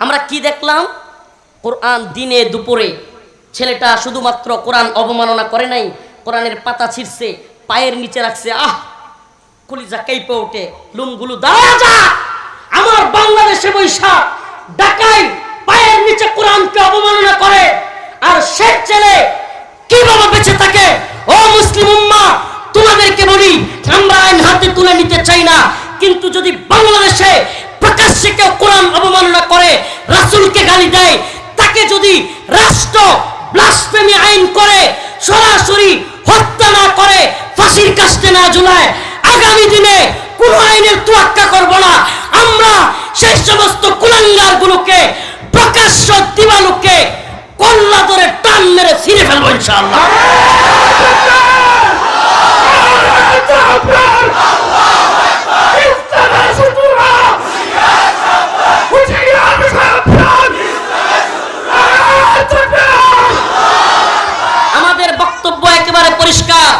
আমরা কি দেখলাম? কোরআন দিনে দুপুরে ছেলেটা শুধুমাত্র কোরআন অবমাননা করে নাই, কোরআনের পাতা ছিঁড়ছে, পায়ের নিচে রাখছে। কলিজা কাঁপে ওঠে, লুমগুলো দাঁড়া যা। আমার বাংলাদেশে বৈশা ঢাকায় পায়ের নিচে কোরআনকে অবমাননা করে, আর সে ছেলে কিভাবে বেঁচে থাকে? ও মুসলিম উম্মাহ, তোমাদেরকে বলি, আমরা আইন হাতে তুলে নিতে চাই না, কিন্তু যদি বাংলাদেশে প্রকাশ্যে কেউ কোরআন অবমাননা করে, রাসূলকে গালি দেয়, তাকে যদি রাষ্ট্র ব্লাসফেমি আইন করে সরাসরি হত্যা না করে, ফাঁসির কাস্টে না ঝুলায়, আগামী দিনে কোন আইনের তোয়াক্কা করব না। আমরা সেই সমস্ত কুলাঙ্গারগুলোকে প্রকাশ্য দিবালোকে কল্লা ধরে টান মেরে ছিঁড়ে ফেলবো ইনশাআল্লাহ। আমাদের বক্তব্য একেবারে পরিষ্কার।